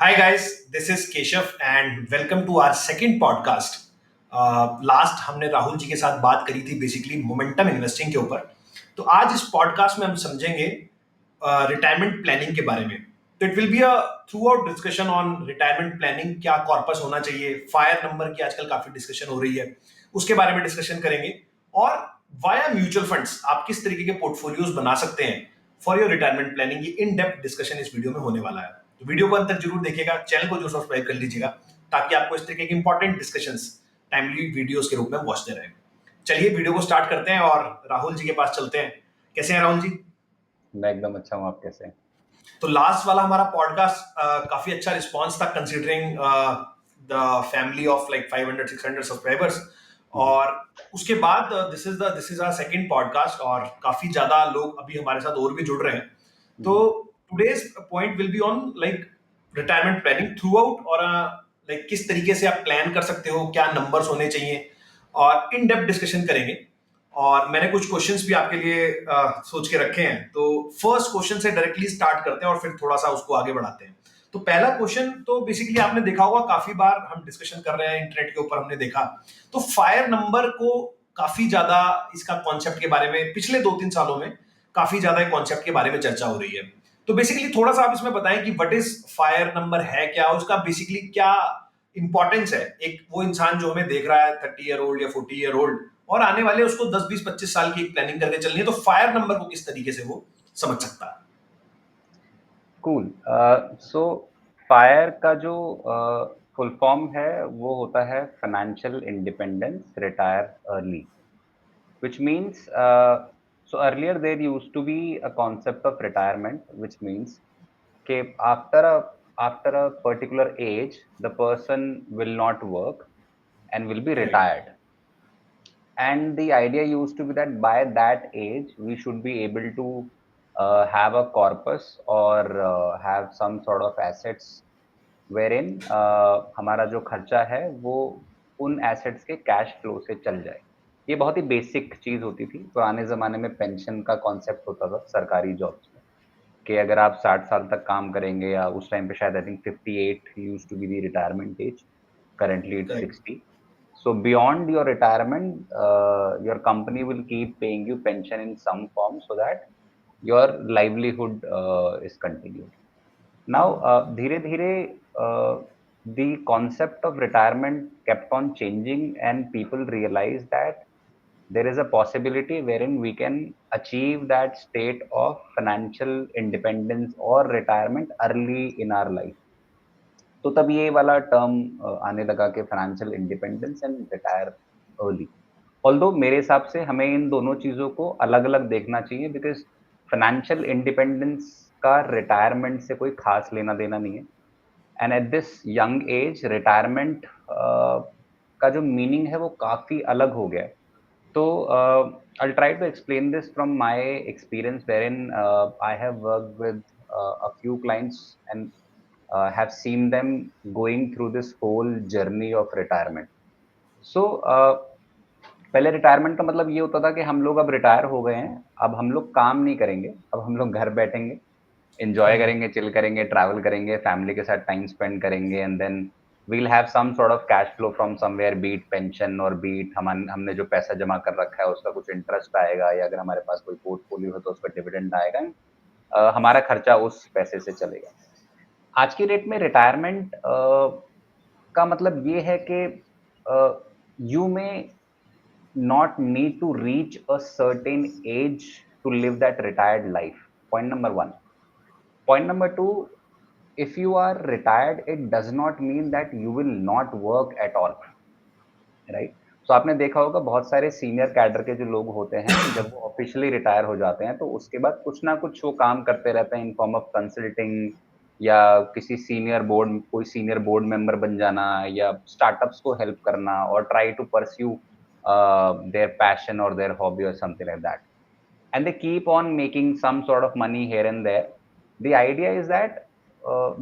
Hi guys, this is Keshav and welcome to our second podcast. Last हमने राहुल जी के साथ बात करी थी बेसिकली मोमेंटम इन्वेस्टिंग के ऊपर। तो आज इस पॉडकास्ट में हम समझेंगे रिटायरमेंट प्लानिंग के बारे में। तो it will be a through out discussion on retirement planning, क्या कॉर्पस होना चाहिए, फायर नंबर की आजकल काफी डिस्कशन हो रही है, उसके बारे में डिस्कशन करेंगे। और वाया म्यूचुअल फंड्स आप किस तरीके के पोर्टफोलियोज बना सकते हैं फॉर योर रिटायरमेंट प्लानिंग, ये इन डेप्थ डिस्कशन इस वीडियो में होने वाला है। तो वीडियो को अंत तक जरूर देखिएगा, चैनल को जो सब्सक्राइब कर लीजिएगा ताकि आपको इस तरीके के इंपॉर्टेंट डिस्कशंस टाइमली वीडियोस के रूप में पहुंचते रहे। चलिए वीडियो को स्टार्ट करते हैं और राहुल जी के पास चलते हैं। कैसे हैं राहुल जी? मैं एकदम अच्छा हूँ। आप कैसे हैं? तो लास्ट वाला हमारा पॉडकास्ट काफी अच्छा रिस्पांस था considering the family of like 500-600 subscribers. और उसके बाद this is our second podcast और काफी ज्यादा लोग अभी हमारे साथ और भी जुड़ रहे हैं। तो today's point will be on like retirement planning through out, और लाइक किस तरीके से आप प्लान कर सकते हो, क्या नंबर्स होने चाहिए, और इन डेप्थ डिस्कशन करेंगे। और मैंने कुछ क्वेश्चंस भी आपके लिए सोच के रखे हैं। तो फर्स्ट क्वेश्चन से डायरेक्टली स्टार्ट करते हैं और फिर थोड़ा सा उसको आगे बढ़ाते हैं। तो पहला क्वेश्चन तो बेसिकली आपने देखा होगा, काफी बार हम डिस्कशन कर रहे हैं इंटरनेट के ऊपर, हमने देखा। तो फायर नंबर को काफी ज्यादा इसका कॉन्सेप्ट के बारे में पिछले 2-3 सालों में काफी ज्यादा कॉन्सेप्ट के बारे में चर्चा हो रही है। तो बेसिकली थोड़ा सा आप इसमें बताएं कि व्हाट इज फायर नंबर, है क्या, उसका बेसिकली क्या इंपॉर्टेंस है। एक वो इंसान जो हमें देख रहा है 30 ईयर ओल्ड या 40 ईयर ओल्ड, और आने वाले उसको 10-20-25 साल की प्लानिंग करके चलनी है, तो फायर नंबर को किस तरीके से वो समझ सकता है? कूल। सो फायर का जो फुल फॉर्म है वो होता है financial independence retire early, which means so earlier there used to be a concept of retirement, which means कि after a particular age the person will not work and will be right. retired. And the idea used to be that by that age we should be able to have a corpus or have some sort of assets wherein हमारा जो खर्चा है वो उन assets के cash flow से चल जाए। ये बहुत ही बेसिक चीज होती थी। पुराने जमाने में पेंशन का कॉन्सेप्ट होता था सरकारी जॉब्स में कि अगर आप 60 साल तक काम करेंगे, या उस टाइम पे शायद I think 58 used to be the retirement age, currently it's correct. 60. So beyond your retirement, your company will keep paying you pension in some form so that your livelihood is continued. Now, धीरे धीरे the concept of retirement kept on changing, and people realized that there is a possibility wherein we can achieve that state of financial independence or retirement early in our life. तो तब ये वाला term आने लगा कि financial independence and retire early. Although मेरे हिसाब से हमें इन दोनों चीज़ों को अलग-अलग देखना चाहिए, बिकॉज़ फाइनेंशियल इंडिपेंडेंस का रिटायरमेंट से कोई ख़ास लेना-देना नहीं है। And at this young age retirement का जो मीनिंग है वो काफ़ी अलग हो गया है। तो I'll try to explain this from my experience, wherein I have worked with a few clients and have seen them going through this whole journey of retirement. So पहले रिटायरमेंट का मतलब ये होता था कि हम लोग अब रिटायर हो गए हैं, अब हम लोग काम नहीं करेंगे, अब हम लोग घर बैठेंगे, एन्जॉय करेंगे, चिल करेंगे, ट्रैवल करेंगे, फैमिली के साथ टाइम स्पेंड करेंगे, and then we'll have some sort of cash flow from somewhere, be it pension और बी इट हमने जो पैसा जमा कर रखा है उसका कुछ इंटरेस्ट आएगा, या अगर हमारे पास कोई पोर्टफोलियो है तो उसका डिविडेंड आएगा। हमारा खर्चा उस पैसे से चलेगा। आज की डेट में रिटायरमेंट का मतलब ये है कि यू में not need to reach a certain age to live that retired life. Point number one. Point number two, if you are retired, it does not mean that you will not work at all, right? So आपने देखा होगा बहुत सारे senior cadre के जो लोग होते हैं, जब वो ऑफिशियली रिटायर हो जाते हैं तो उसके बाद कुछ ना कुछ वो काम करते रहते हैं इन फॉर्म ऑफ कंसल्टिंग, या किसी कोई सीनियर बोर्ड मेंबर बन जाना, या स्टार्टअप्स को हेल्प करना, और try to pursue their passion or their hobby or something like that, and they keep on making some sort of money here and there. The idea is that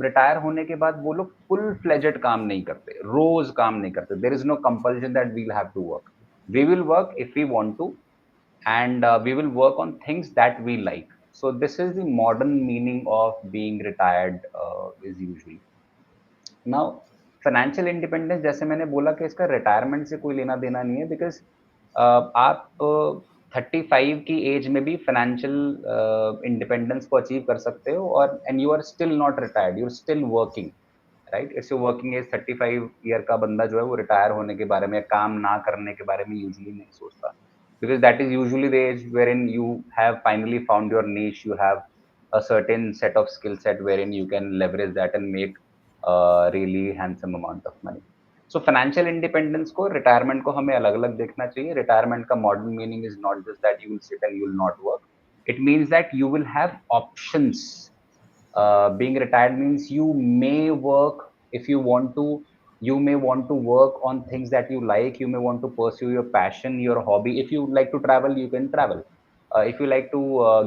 retire होने के बाद वो लोग full fledged काम नहीं करते, रोज काम नहीं करते। There is no compulsion that we'll have to work, we will work if we want to, and we will work on things that we like. So this is the modern meaning of being retired, is usually. Now financial independence, जैसे मैंने बोला कि इसका retirement से कोई लेना देना नहीं है, बिकॉज आप 35 की एज में भी फाइनेंशियल इंडिपेंडेंस को अचीव कर सकते हो, और and you are still not retired, you are still working, right? It's your working age. 35 year का बंदा जो है वो रिटायर होने के बारे में, काम ना करने के बारे में यूजुअली नहीं सोचता, because that is usually the age wherein you have finally found your niche, you have a certain set of skill set wherein you can leverage that and make a really handsome amount of money. So financial independence को, retirement को हमें अलग अलग देखना चाहिए। retirement का modern meaning is not just that you will sit and you will not work, it means that you will have options. Being retired means you may work if you want to. You may want to work on things that you like. You may want to pursue your passion, your hobby. If you like to travel, you can travel. If you like to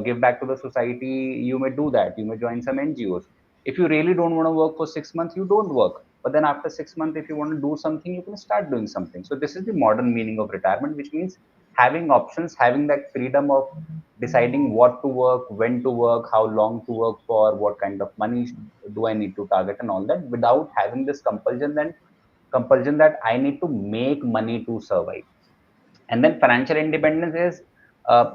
give back to the society, you may do that. You may join some NGOs. If you really don't want to work for 6 months, you don't work. But then after 6 months, if you want to do something, you can start doing something. So this is the modern meaning of retirement, which means having options, having that freedom of deciding what to work, when to work, how long to work for, what kind of money do I need to target, and all that, without having this compulsion that I need to make money to survive. And then financial independence is,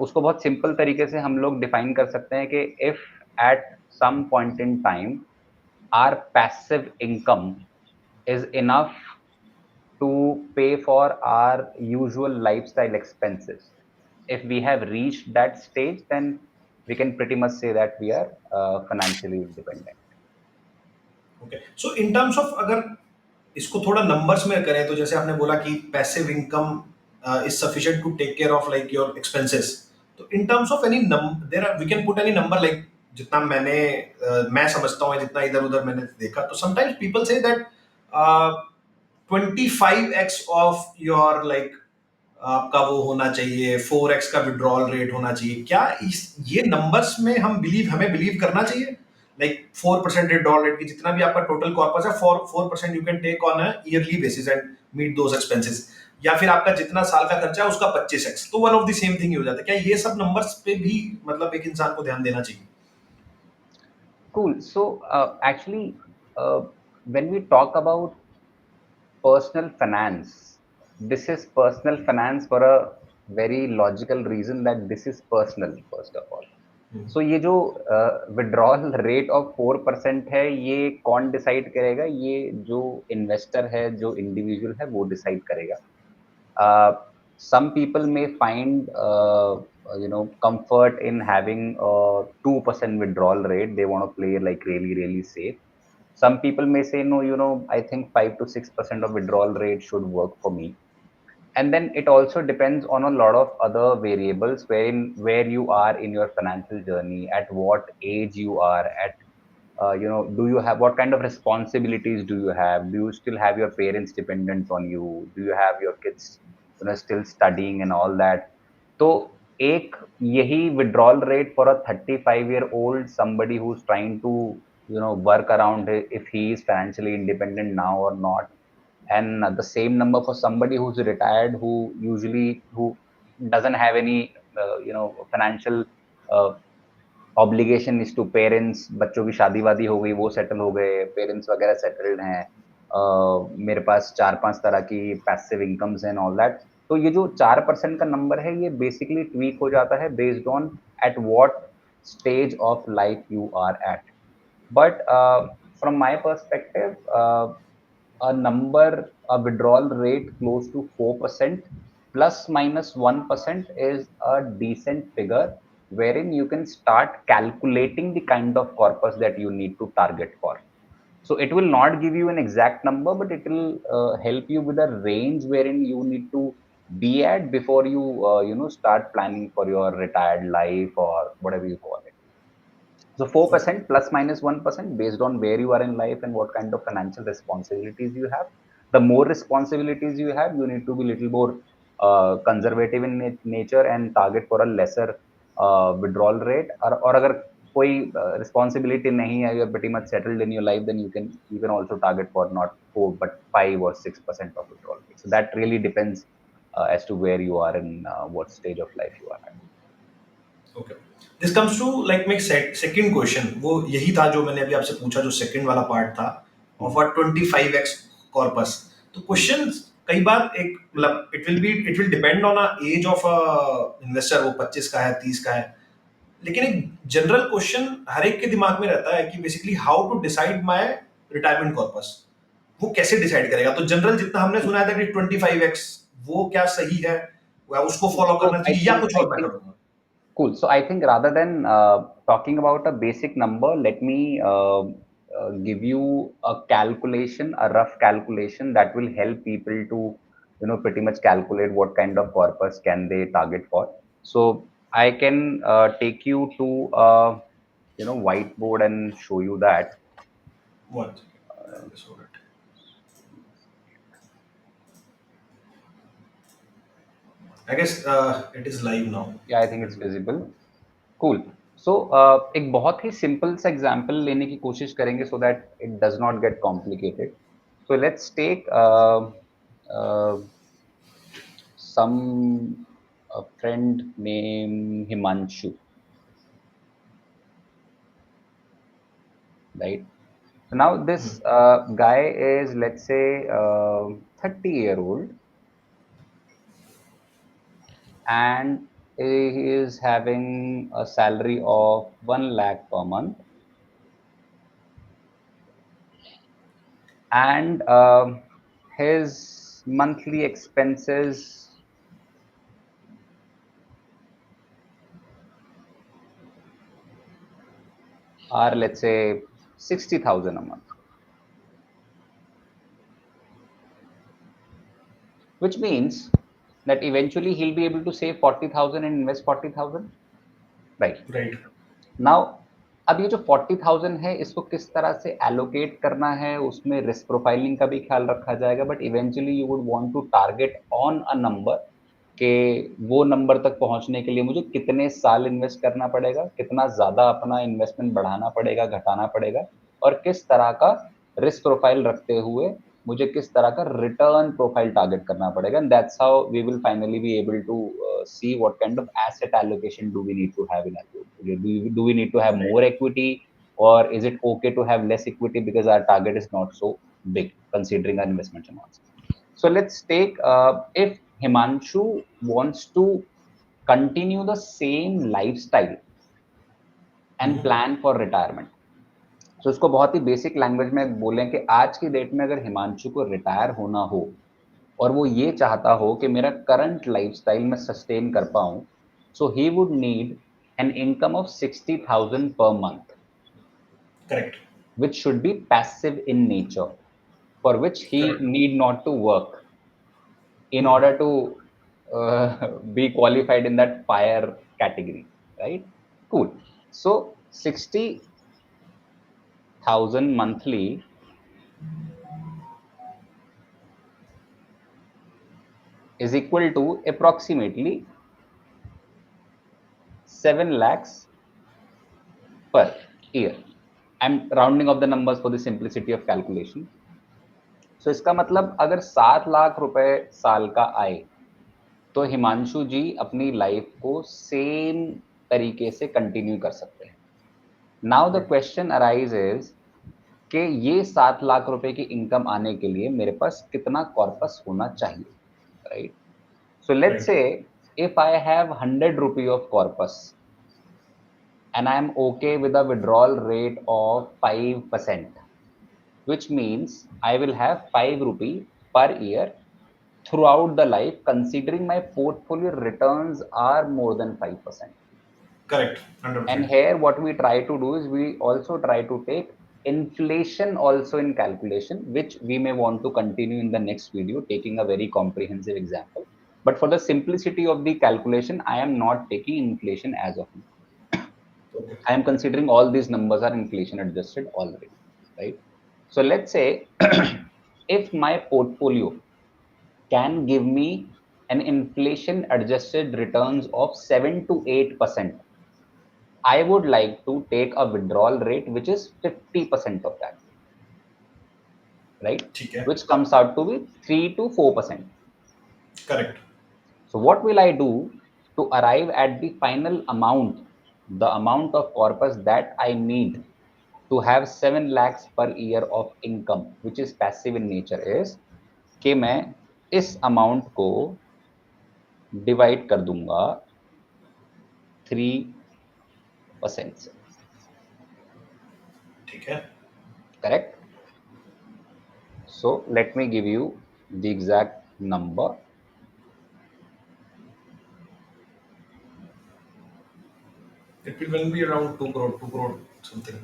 उसको बहुत simple तरीके से हम लोग define कर सकते हैं कि if at some point in time our passive income is enough to pay for our usual lifestyle expenses. If we have reached that stage, then we can pretty much say that we are financially independent. Okay, so in terms of, अगर इसको थोड़ा numbers में करें, तो जैसे आपने बोला कि passive income is sufficient to take care of like your expenses, तो in terms of any there we can put any number, like जितना मैं समझता हूँ, जितना इधर उधर मैंने देखा, तो sometimes people say that 25x of your like आपका वो होना चाहिए, 4x का विड्रॉल रेट होना चाहिए। क्या इस ये नंबर्स में हमें बिलीव करना चाहिए? लाइक 4% विड्रॉल रेट की जितना भी आपका टोटल कॉर्पस है, 4% you can take on a yearly basis and meet those expenses, या फिर आपका जितना साल का खर्चा है उसका 25x, तो one of the same thing he हो जाता है। क्या ये सब नंबर्स पे भी मतलब एक इंसान को ध्यान देना चाहिए? Cool. So actually, when we talk about personal finance, this is personal finance for a very logical reason that this is personal, first of all. सो ये जो विड्रॉल रेट ऑफ 4% है, ये कौन डिसाइड करेगा? ये जो इन्वेस्टर है, जो इंडिविजुअल है, वो डिसाइड करेगा। Some people may find comfort in having a 2% withdrawal rate. They want to play like really safe. Some people may say, no, I think 5 to 6% of withdrawal rate should work for me. And then it also depends on a lot of other variables, where you are in your financial journey, at what age you are at, do you have, what kind of responsibilities do you have? Do you still have your parents dependent on you? Do you have your kids still studying and all that? So एक यही withdrawal rate for a 35-year-old, somebody who's trying to work around if he is financially independent now or not, and the same number for somebody who's retired, who doesn't have any financial uh, obligation is to parents. बच्चों की शादी वादी हो गई, वो settle हो गए, parents वगैरह सेटल्ड हैं, मेरे पास 4-5 तरह की passive incomes and all that. तो ये जो 4% का नंबर है, ये बेसिकली ट्वीक हो जाता है based on at what stage of life you are at. But from my perspective, a number, a withdrawal rate close to 4%, plus minus 1% is a decent figure, wherein you can start calculating the kind of corpus that you need to target for. So it will not give you an exact number, but it will help you with a range wherein you need to be at before you start planning for your retired life or whatever you call it. So 4% plus minus 1% based on where you are in life and what kind of financial responsibilities you have. The more responsibilities you have, you need to be little more conservative in nature and target for a lesser withdrawal rate. Or अगर कोई responsibility नहीं है, you are pretty much settled in your life, then you can also target for not 4 but 5 or 6% of withdrawal rate. So that really depends as to where you are in what stage of life you are at. Okay, this comes to like my second question, वो यही था जो मैंने अभी आपसे पूछा, जो second वाला पार्ट था of a 25x corpus. तो क्वेश्चन कई बार एक मतलब it will depend on a age of a investor, वो 25 का है 30 का है, लेकिन एक जनरल क्वेश्चन हर एक के दिमाग में रहता है कि basically how to decide my retirement corpus, वो कैसे डिसाइड करेगा। तो जनरल जितना हमने सुना है कि 25x वो क्या सही है, या उसको फॉलो So करना I चाहिए या think कुछ I और think मेथड होगा। cool. So I think rather than talking about a basic number, let me give you a calculation, a rough calculation that will help people to, pretty much calculate what kind of corpus can they target for. So I can take you to whiteboard and show you that. One second, I just saw it. I guess it is live now. Yeah, I think it's visible. Cool. So एक बहुत ही simple सा example लेने की कोशिश करेंगे so that it does not get complicated. So let's take uh, some a friend named Himanshu, right? So now this guy is, let's say, 30-year-old, and he is having a salary of 1 lakh per month, and his monthly expenses are, let's say, 60,000 a month, which means that eventually he'll be able to save 40,000 and invest 40,000, right? Right. Now अब ये जो 40,000 है, इसको किस तरह से allocate करना है, उसमें रिस्क प्रोफाइलिंग का भी ख्याल रखा जाएगा, but eventually you would want to target on a number कि वो नंबर तक पहुंचने के लिए मुझे कितने साल इन्वेस्ट करना पड़ेगा, कितना ज़्यादा अपना इन्वेस्टमेंट बढ़ाना पड़ेगा, घटाना पड़ेगा, और किस तरह का रिस्क प्रोफाइल रखते हुए मुझे किस तरह का रिटर्न प्रोफाइल टारगेट करना पड़ेगा, and that's how we will finally be able to see what kind of asset allocation do we need to have in our portfolio. Do we need to have Right. more equity, or is it okay to have less equity because our target is not so big considering our investment amounts? So let's take if Himanshu wants to continue the same lifestyle and plan for retirement. So इसको बहुत ही basic language में बोलें कि आज की date में अगर हिमांशु को रिटायर होना हो और वो ये चाहता हो कि मेरा करंट लाइफस्टाइल में सस्टेन कर पाऊं, so he would need an income of 60,000 per month, Correct. which should be passive in nature, for which he Correct. need not to work in order to be qualified in that fire category, right? Cool. So 60,000 monthly is equal to approximately 7 lakhs per year. I'm rounding off the numbers for the simplicity of calculation. So इसका मतलब अगर 7 लाख रुपए साल का आए, तो हिमांशु जी अपनी life को सेम तरीके से कंटिन्यू कर सकते हैं. नाउ द क्वेश्चन अराइजेज कि ये 7 लाख रुपए की इनकम आने के लिए मेरे पास कितना कॉर्पस होना चाहिए, right? So let's say if I have 100 rupee of corpus and I am okay with a withdrawal rate of 5%, which means I will have 5 rupee per year throughout the life, considering my portfolio returns are more than 5%. Correct. And 100%. here what we try to do is we also try to take inflation also in calculation, which we may want to continue in the next video, taking a very comprehensive example. But for the simplicity of the calculation, I am not taking inflation as of now. I am considering all these numbers are inflation adjusted already, right? So let's say if my portfolio can give me an inflation adjusted returns of 7 to 8%, I would like to take a withdrawal rate which is 50% of that, right? ठीक है. Which comes out to be 3 to 4%. Correct. So what will I do to arrive at the final amount, the amount of corpus that I need to have 7 lakhs per year of income which is passive in nature is कि मैं इस amount को divide कर दूंगा 3% से. ठीक है. Correct? So let me give you the exact number. It will be around 2 crore something.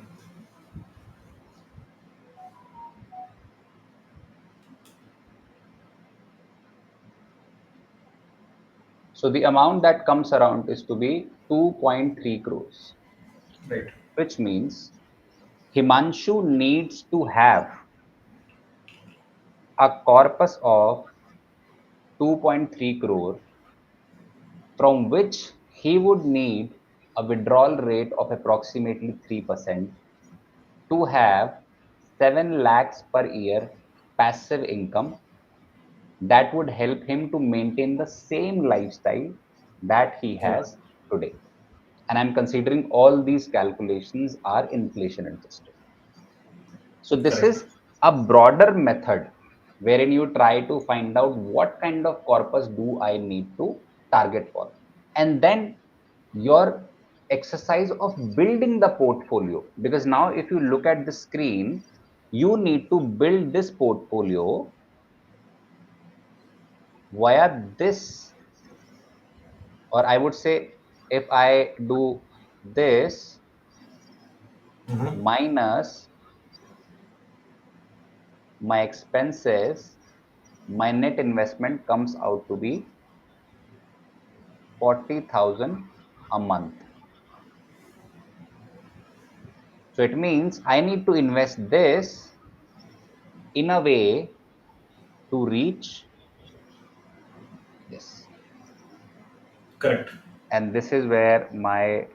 So the amount that comes around is to be 2.3 crores, Right. which means Himanshu needs to have a corpus of 2.3 crore from which he would need a withdrawal rate of approximately 3% to have 7 lakhs per year passive income that would help him to maintain the same lifestyle that he has today. And I'm considering all these calculations are inflation adjusted. So this Correct. is a broader method wherein you try to find out what kind of corpus do I need to target for. And then your exercise of building the portfolio, because now if you look at the screen, you need to build this portfolio via this, or I would say if I do this minus my expenses, my net investment comes out to be 40,000 a month. So it means I need to invest this in a way to reach this. Correct. And this is where my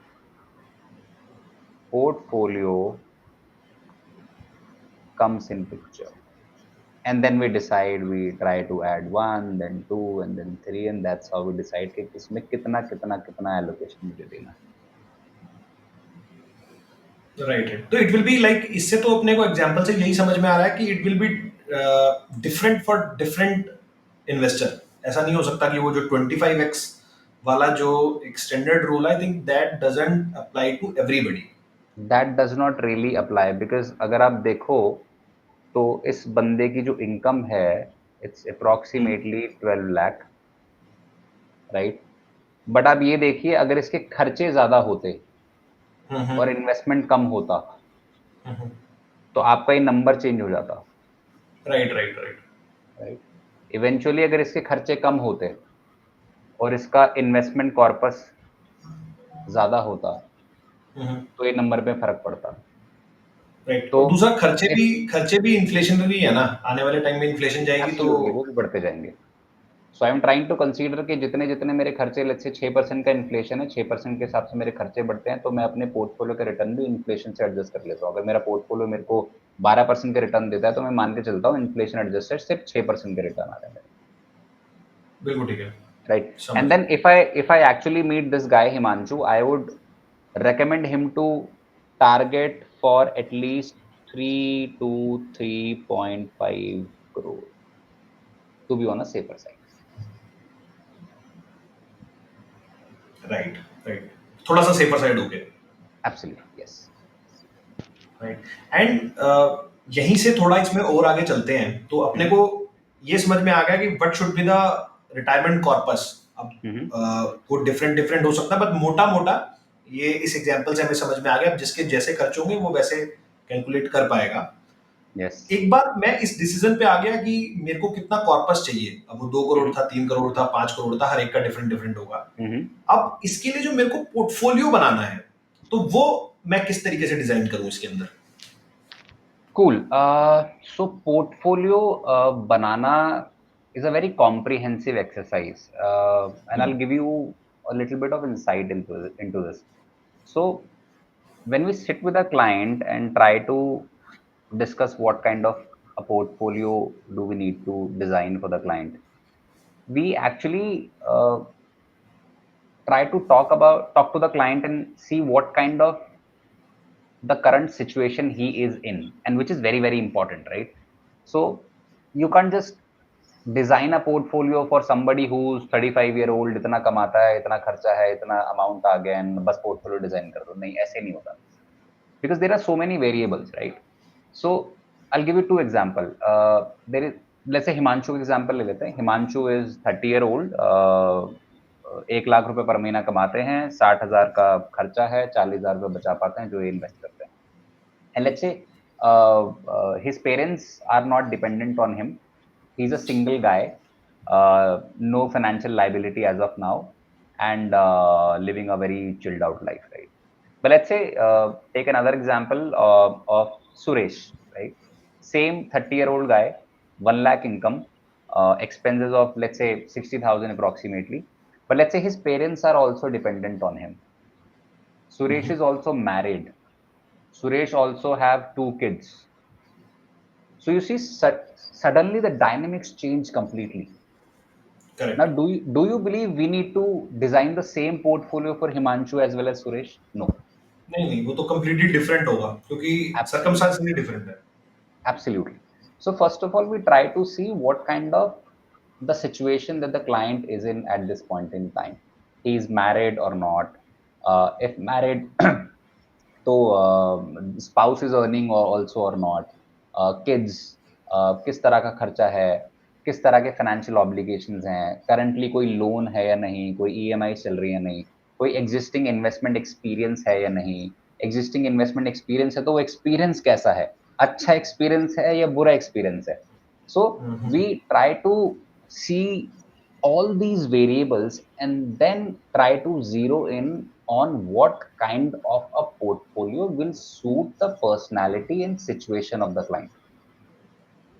portfolio comes in picture. And then we decide, we try to add 1, then 2, and then 3, and that's how we decide कि इसमें कितना कितना कितना allocation मुझे देना है. Right. तो it will be like, इससे तो अपने को एग्जांपल से यही समझ में आ रहा है कि it will be different for different investor. ऐसा नहीं हो सकता कि वो जो 25x वाला जो एक स्टैंडर्ड रूल है, I think that doesn't apply to everybody. That does not really apply because अगर आप देखो तो इस बंदे की जो इनकम है it's approximately 12 lakh, right. But आप ये देखिए अगर इसके खर्चे ज्यादा होते और इन्वेस्टमेंट कम होता तो आपका ये नंबर चेंज हो जाता. Right right right right. Eventually अगर इसके खर्चे कम होते और इसका इन्वेस्टमेंट कॉर्पस ज्यादा होता तो ये नंबर पे फर्क पड़ता. राइट. तो और दूसरा खर्चे भी इन्फ्लेशनरी है ना, आने वाले टाइम में इन्फ्लेशन जाएगी तो. एब्सोल्युटली वो भी बढ़ते जाएंगे. So I am trying to consider कि जितने जितने मेरे खर्चे, लेट्स से 6% का इन्फ्लेशन है, 6% के हिसाब से मेरे खर्चे बढ़ते हैं, तो मैं अपने पोर्टफोलियो का रिटर्न भी इन्फ्लेशन से एडजस्ट कर लेता हूँ. अगर मेरा पोर्टफोलियो मेरे को 12% का रिटर्न देता है तो मैं मान के चलता हूँ इन्फ्लेशन एडजस्टेड सिर्फ 6% के रिटर्न आ रहे हैं मेरे. बिल्कुल ठीक है. Right. समझ. And then if I actually meet this guy Himanshu, I would recommend him to target for at least 3 to 3.5 crore to be on a safer side. Right right. थोड़ा सा सेफर साइड हो गया. Absolutely, yes. Right. And यहीं से थोड़ा इसमें और आगे चलते हैं तो अपने को ये समझ में आ गया कि what should be the retirement corpus. अब वो डिफरेंट डिफरेंट हो सकता है, बट मोटा मोटा ये इस एग्जांपल से हमें समझ में आ गया. अब जिसके जैसे खर्च होंगे वो वैसे कैलकुलेट कर पाएगा. Yes. एक बार मैं इस डिसीजन पे आ गया कि मेरे को कितना कॉर्पस चाहिए. अब वो 2 करोड़ था, 3 करोड़ था, 5 करोड़ था, हर एक का डिफरेंट डिफरेंट होगा. अब इसके लिए जो मेरे को पोर्टफोलियो बनाना है तो वो मैं किस तरीके से डिजाइन करूं इसके अंदर. Cool. So portfolio banana is a very comprehensive exercise, and I'll give you a little bit of insight into this. So when we sit with a client and try to discuss what kind of a portfolio do we need to design for the client, we actually try to talk to the client and see what kind of the current situation he is in, and which is very, very important, right? So you can't just design a portfolio for somebody who's 35-year-old, इतना कमाता है, इतना खर्चा है, इतना amount आ गया, and बस portfolio design कर दो. नहीं, ऐसे नहीं होता, because there are so many variables, right? So I'll give you two example. There is, let's say Himanshu example ले लेते हैं. हिमांशु is 30-year-old, 1 लाख रुपए पर महीना कमाते हैं, 60,000 का खर्चा है, 40,000 रुपए बचा पाते हैं जो ये इन्वेस्ट करते हैं. And let's say his parents are not dependent on him. He's a single guy, no financial liability as of now, and living a very chilled out life, right? But let's say take another example of Suresh, right? Same 30-year-old guy, 1 lakh income, expenses of let's say 60,000 approximately. But let's say his parents are also dependent on him. Suresh is also married. Suresh also have 2 kids. So you see, suddenly the dynamics change completely. Correct. Now, do you believe we need to design the same portfolio for Himanshu as well as Suresh? No. नहीं, वो तो completely different होगा, क्योंकि circumstances ही different है. Absolutely. So first of all, we try to see what kind of the situation that the client is in at this point in time. He is married or not. If married, तो spouse is earning or also or not. Kids, किस तरह का खर्चा है, किस तरह के financial obligations हैं, करंटली कोई लोन है या नहीं, कोई ईएमआई चल रही है नहीं, कोई एग्जिस्टिंग इन्वेस्टमेंट एक्सपीरियंस है या नहीं. एग्जिस्टिंग इन्वेस्टमेंट एक्सपीरियंस है तो वो एक्सपीरियंस कैसा है, अच्छा एक्सपीरियंस है या बुरा एक्सपीरियंस है. So we try to see all these variables and then try to zero in on what kind of a portfolio will suit the personality and situation of the client,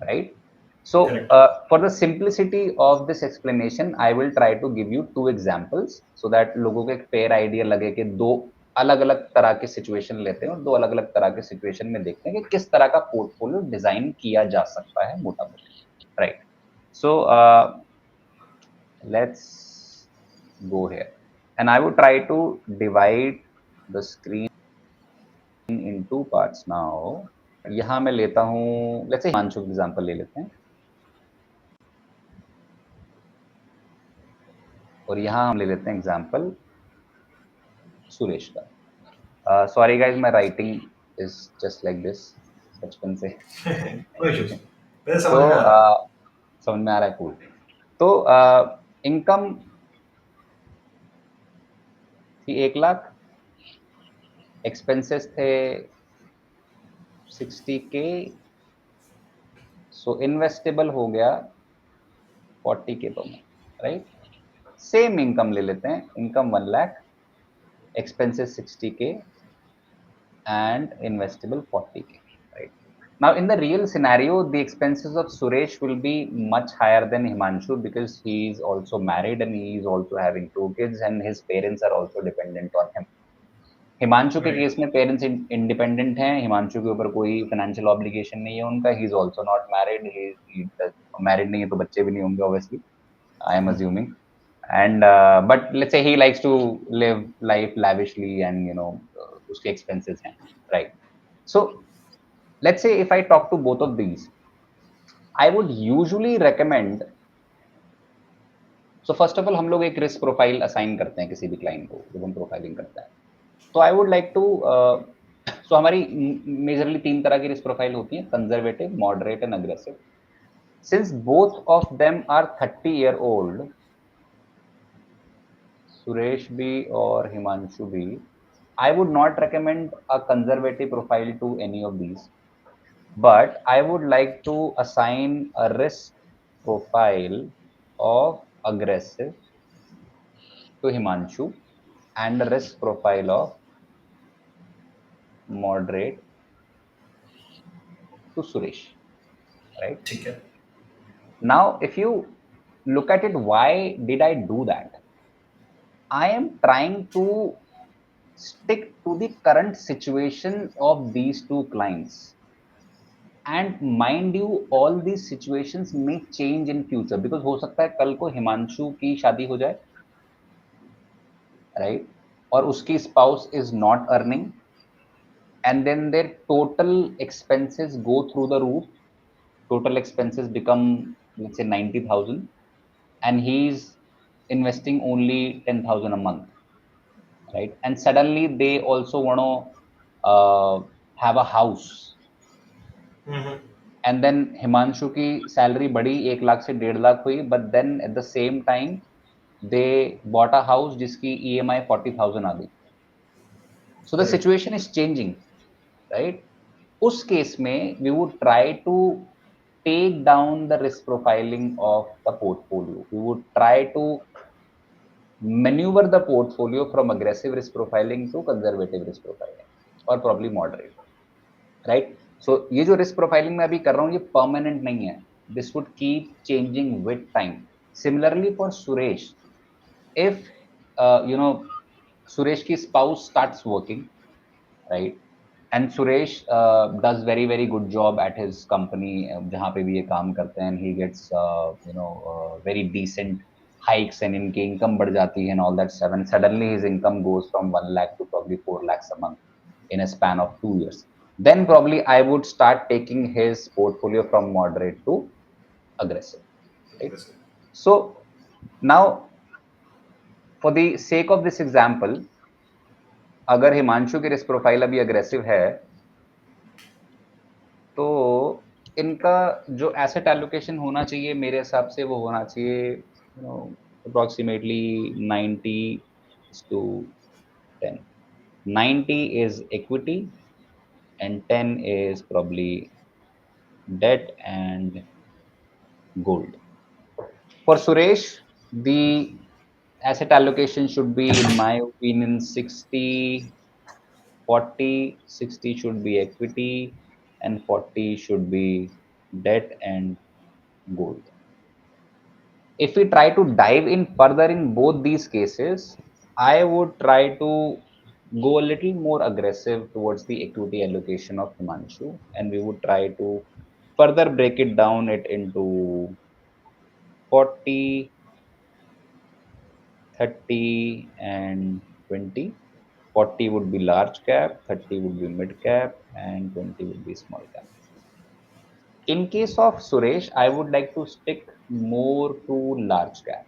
right? So for the simplicity of this explanation, I will try to give you 2 examples so that लोगों को एक fair idea लगे कि 2 अलग-अलग तरह के situation लेते हैं और 2 अलग-अलग तरह के situation में देखते हैं कि किस तरह का portfolio design किया जा सकता है मोटा-मोटी, right? So let's go here, and I would try to divide the screen in 2 parts now. यहाँ मैं लेता हूँ, let's say हिमांशु एग्जांपल ले लेते हैं, और यहाँ हम ले लेते हैं एग्जांपल सुरेश का. Sorry guys, my writing is just like this बचपन से. तो समझ में आ रहा है, कूल. तो इनकम थी 1 लाख, एक्सपेंसेस थे 60K, सो इन्वेस्टेबल हो गया 40K per month, right? Same income ले लेते हैं, income 1 lakh, expenses 60K and investable 40K, right? Now in the real scenario, the expenses of Suresh will be much higher than Himanshu because he is also married and he is also having 2 kids and his parents are also dependent on him. Himanshu के case में parents independent हैं, हिमांशु के ऊपर कोई financial obligation नहीं है उनका, he is also not married, he married नहीं है तो बच्चे भी नहीं होंगे obviously, I am assuming. And but let's say he likes to live life lavishly and uske expenses hain, right? So let's say if I talk to both of these, I would usually recommend, so first of all हम लोग एक risk profile assign करते हैं किसी भी client को जब हम profiling करते हैं. तो I would like to so हमारी majorly 3 तरह की risk profile होती है, conservative, moderate and aggressive. Since both of them are 30-year-old, Suresh B or Himanshu B, I would not recommend a conservative profile to any of these, but I would like to assign a risk profile of aggressive to Himanshu and a risk profile of moderate to Suresh, right? ठीक है. Now if you look at it, why did I do that? I am trying to stick to the current situation of these 2 clients, and mind you all these situations may change in future because हो सकता है कल को हिमांशु की शादी हो जाए, right? और उसकी spouse is not earning, and then their total expenses go through the roof. Total expenses become, let's say, 90,000, and he's investing only 10,000 a month, right? And suddenly they also want to have a house, hmm, and then Himanshu की salary बढ़ी 1 लाख से 1.5 लाख हुई, but then at the same time they bought a house जिसकी EMI 40,000 आ गई. So the correct. situation is changing, right? उस case में we would try to take down the risk profiling of the portfolio. We would try to maneuver the portfolio from aggressive risk profiling to conservative risk profiling, or probably moderate, right? So ये जो risk profiling मैं अभी कर रहा हूँ ये permanent नहीं है. This would keep changing with time. Similarly for Suresh, if Suresh की spouse starts working, right? And Suresh does very good job at his company, जहाँ पे भी ये काम करते हैं, and he gets very decent hikes, and इनकी income बढ़ जाती है and all that stuff, and suddenly his income goes from 1 lakh to probably 4 lakhs a month in a span of 2 years. Then probably I would start taking his portfolio from moderate to aggressive, right? So now, for the sake of this example, अगर हिमांशु की risk profile अभी aggressive है, तो इनका जो asset allocation होना चाहिए मेरे हिसाब से वो होना चाहिए approximately 90:10. 90 is equity and 10 is probably debt and gold. For Suresh, the asset allocation should be, in my opinion, 60-40. 60 should be equity and 40 should be debt and gold. If we try to dive in further in both these cases, I would try to go a little more aggressive towards the equity allocation of Himanshu, and we would try to further break it down it into 40, 30, and 20. 40 would be large cap, 30 would be mid cap, and 20 would be small cap. In case of Suresh, I would like to stick more to large cap.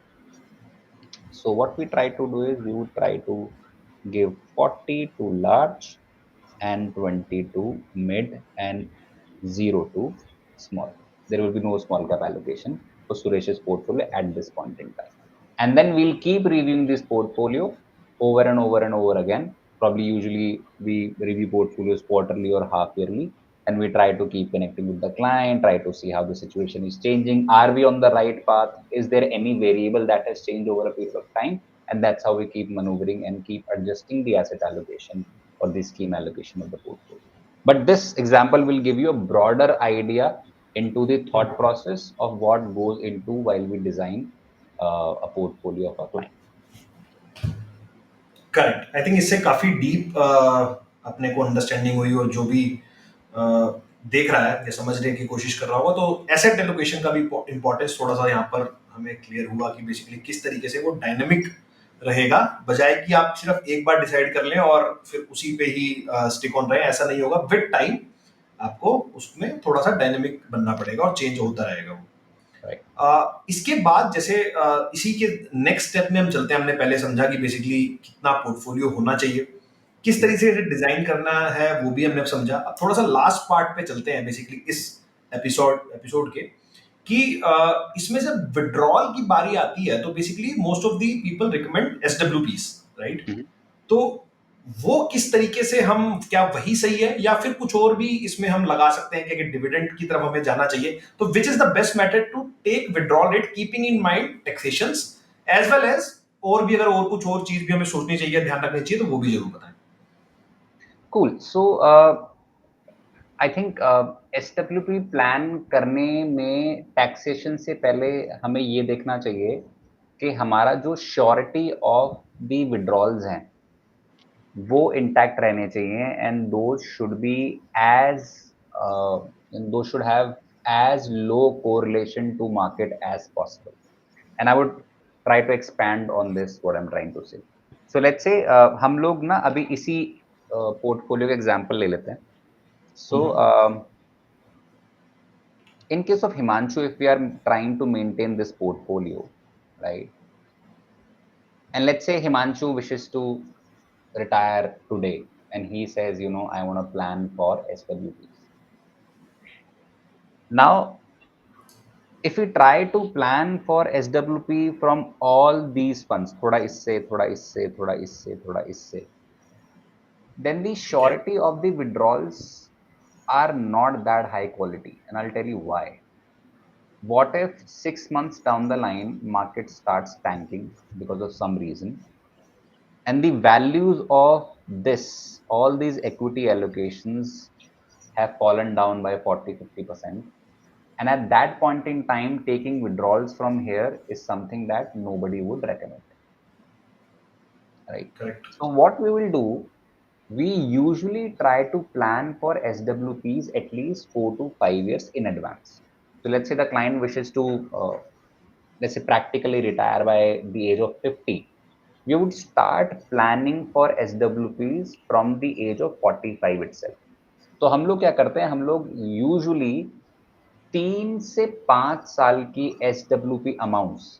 So what we try to do is we would try to give 40 to large and 20 to mid and 0 to small. There will be no small cap allocation for Suresh's portfolio at this point in time. And then we'll keep reviewing this portfolio over and over and over again. Probably usually we review portfolios quarterly or half yearly, and we try to keep connecting with the client, try to see how the situation is changing. Are we on the right path? Is there any variable that has changed over a period of time? And that's how we keep maneuvering and keep adjusting the asset allocation or the scheme allocation of the portfolio. But this example will give you a broader idea into the thought process of what goes into while we design a portfolio of a client. Correct. I think इससे काफी deep अपने को understanding हुई, और जो भी देख रहा है या समझने की कोशिश कर रहा होगा, तो एसेट एलोकेशन का भी इंपॉर्टेंस थोड़ा सा यहाँ पर हमें क्लियर हुआ कि बेसिकली किस तरीके से वो डायनेमिक रहेगा, बजाय कि आप सिर्फ एक बार डिसाइड कर लें और फिर उसी पे ही स्टिक ऑन रहे. ऐसा नहीं होगा. विद टाइम आपको उसमें थोड़ा सा डायनेमिक बनना पड़ेगा और चेंज होता रहेगा वो. इसके बाद जैसे इसी के नेक्स्ट स्टेप में हम चलते हैं. हमने पहले समझा कि बेसिकली कितना पोर्टफोलियो होना चाहिए, किस तरीके से डिजाइन करना है, वो भी हमने अब समझा. अब थोड़ा सा लास्ट पार्ट पे चलते हैं बेसिकली इस एपिसोड के, कि इसमें से विड्रॉल की बारी आती है तो basically most of the people recommend SWPs, right? तो वो किस तरीके से हम, क्या वही सही है या फिर कुछ और भी इसमें हम लगा सकते हैं कि डिविडेंड की तरफ हमें जाना चाहिए? तो which is the best method to take withdrawal rate keeping in mind taxations as well as, और भी अगर और कुछ और चीज भी हमें सोचनी चाहिए, ध्यान रखनी चाहिए, तो वो भी जरूर बताएं. Cool. So I think SWP plan करने में टैक्सेशन से पहले हमें ये देखना चाहिए कि हमारा जो श्योरिटी ऑफ द विड्रॉल्स हैं वो इंटैक्ट रहने चाहिए, and those should be as those should have as low correlation to market as possible. And I would try to expand on this, what I'm trying to say. So let's say हम लोग ना अभी इसी portfolio का example ले लेते हैं. So, in case of Himanshu, if we are trying to maintain this portfolio, right? And let's say Himanshu wishes to retire today and he says, I want to plan for SWPs. Now, if we try to plan for SWP from all these funds, thoda isse, thoda isse, thoda isse, thoda isse, then the Okay. surety of the withdrawals are not that high quality. And I'll tell you why. What if 6 months down the line, market starts tanking because of some reason, and the values of all these equity allocations have fallen down by 40-50%. And at that point in time, taking withdrawals from here is something that nobody would recommend, right? Correct. So what we will do, we usually try to plan for SWPs at least 4 to 5 years in advance. So let's say the client wishes to, let's say, practically retire by the age of 50. We would start planning for SWPs from the age of 45 itself. तो हम लोग क्या करते हैं, हम लोग usually 3 से 5 साल की SWP amounts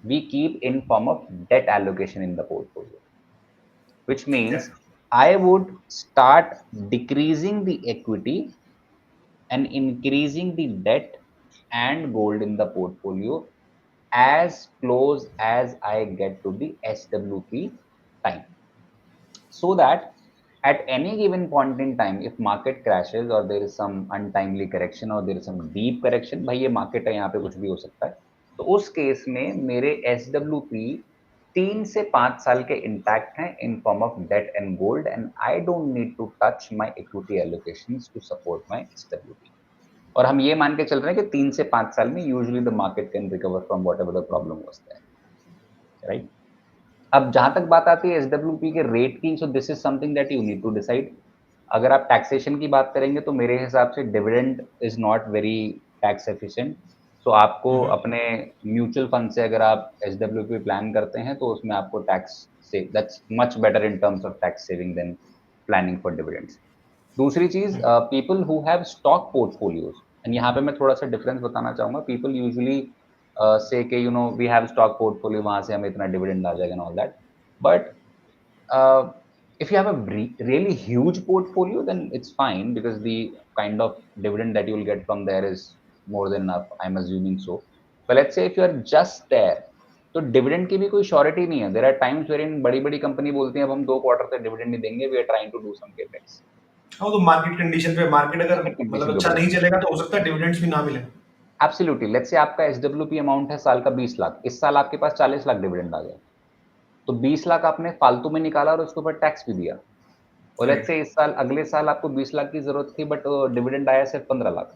we keep in form of debt allocation in the portfolio, which ठीक है. means I would start decreasing the equity and increasing the debt and gold in the portfolio as close as I get to the SWP time, so that at any given point in time, if market crashes or there is some untimely correction or there is some deep correction, भाई ये market है, यहाँ पे कुछ भी हो सकता है, तो उस केस में मेरे SWP 3 से 5 साल के इंटैक्ट हैं in form of debt and gold, and I don't need to touch my equity allocations to support my SWP. और हम ये मान के चल रहे हैं कि 3 से 5 साल में usually the market can recover from whatever the problem was there, right? अब जहां तक बात आती है SWP के रेट की, so this is something that you need to decide. अगर आप टैक्सेशन की बात करेंगे तो मेरे हिसाब से dividend is not very tax efficient. So आपको अपने म्यूचुअल फंड से अगर आप SWP प्लान करते हैं तो उसमें आपको टैक्स से that's much better in terms of tax saving than planning for dividends. दूसरी चीज, people who have stock portfolios, and यहाँ पे मैं थोड़ा सा डिफरेंस बताना चाहूंगा. पीपल यूजुअली से के वी हैव स्टॉक पोर्टफोलियो, वहां से हमें इतना डिविडेंड आ जाएगा and all that. But if you have a really huge portfolio, then it's fine because the kind of dividend that you will get from there is more than enough, I'm assuming so. But let's say if you are just there, तो dividend की भी कोई surety नहीं है. There are times where इन बड़ी बड़ी company बोलती है अब हम 2 क्वार्टर तक डिविडेंड नहीं देंगे, we are trying to do some capex. हाँ, तो मार्केट कंडीशन पे, मार्केट अगर मार्केट मतलब कंडीशन के अच्छा ऊपर नहीं चलेगा तो हो सकता है डिविडेंड्स भी ना मिले. एब्सोल्युटली. लेट्स से आपका SWP अमाउंट है साल का 20 लाख, इस साल आपके पास 40 लाख डिविडेंड आ गया, तो 20 लाख आपने फालतू में निकाला और उसके ऊपर टैक्स भी दिया. और लेट्स करेक्ट. से इस साल, अगले साल आपको 20 लाख की जरूरत थी बट डिविडेंड आया सिर्फ 15 लाख.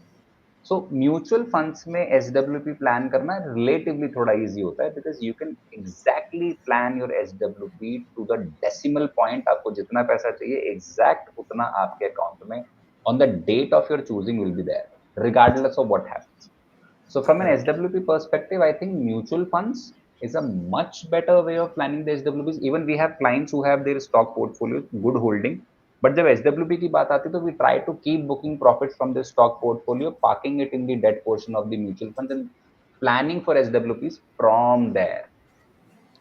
सो म्यूचुअल फंड्स में SWP प्लान करना रिलेटिवली थोड़ा इजी होता है because you can exactly plan your SWP to the decimal point. आपको जितना पैसा चाहिए एग्जैक्ट उतना आपके अकाउंट में on the date of your choosing will be there regardless of what happens. So from an correct. SWP perspective, I think mutual funds is a much better way of planning the SWPs. Even we have clients who have their stock portfolios, good holding. But जब SWP की बात आती है तो we try to keep booking profits from the stock portfolio, parking it in the debt portion of the mutual funds and planning for SWPs from there.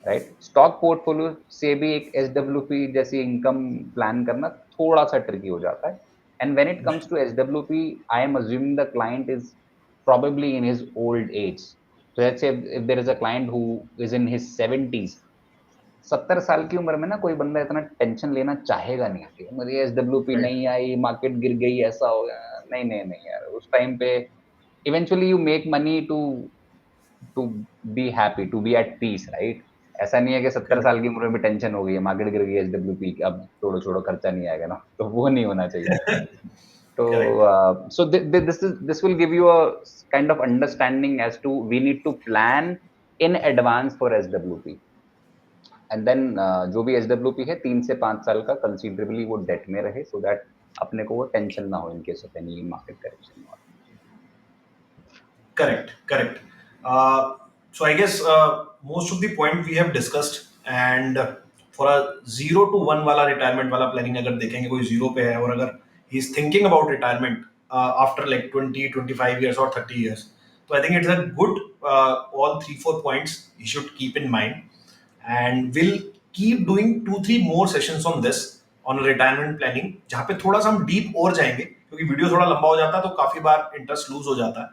Right. Stock portfolio से भी एक SWP जैसी income plan करना थोड़ा सा tricky हो जाता है. And when it comes to SWP, I am assuming the client is probably in his old age. So let's say if there is a client who is in his 70s, 70 साल की उम्र में ना कोई बंदा इतना टेंशन लेना चाहेगा नहीं कि मुझे SWP राइट. नहीं आई, मार्केट गिर गई, ऐसा हो गया. नहीं नहीं नहीं यार, उस टाइम पे eventually you make money to be happy, to be at peace, right. ऐसा नहीं है कि 70 साल की उम्र में टेंशन हो गई है, मार्केट गिर गई, SWP अब छोड़ो छोड़ो खर्चा नहीं आएगा ना, तो वो नहीं होना चाहिए. So, correct. this will give you a kind of understanding as to we need to plan in advance for SWP. And then जो भी SWP है 3 से 5 साल का considerably वो debt में रहे so that अपने को वो tension ना हो in case of any market correction. Correct, correct. So I guess most of the point we have discussed, and for a 0 to 1 वाला रिटायरमेंट वाला प्लानिंग अगर देखेंगे, कोई 0 पे है और अगर he is thinking about retirement after like 20-25 years or 30 years, so I think it's a good all 3-4 points he should keep in mind, and we'll keep doing 2-3 more sessions on this, on retirement planning, जहाँ पे थोड़ा सा हम deep और जाएंगे, क्योंकि video थोड़ा लंबा हो जाता है तो काफी बार इंटरेस्ट लूज हो जाता है।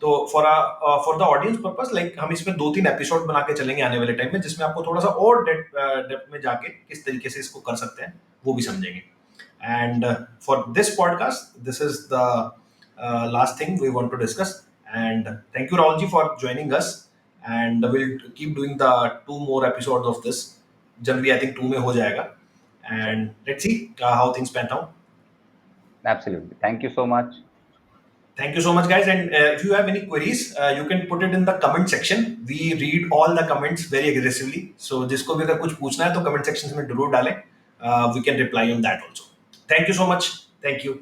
तो for the audience purpose, like हम इसमें 2-3 एपिसोड बना के चलेंगे आने वाले टाइम में, जिसमें आपको थोड़ा सा और डेप्थ में जाके किस तरीके से इसको कर सकते हैं वो भी समझेंगे। And for this podcast, this is the last thing we want to discuss, and thank you Rahul ji for joining us, and will keep doing the 2 more episodes of this. जनवरी आई थिंक 2 में हो जाएगा, and let's see how things pan out. Absolutely. Thank you so much. Thank you so much, guys. And if you have any queries, you can put it in the comment section. We read all the comments very aggressively. So, जिसको भी अगर कुछ पूछना है तो comment section में जरूर डालें. We can reply on that also. Thank you so much. Thank you.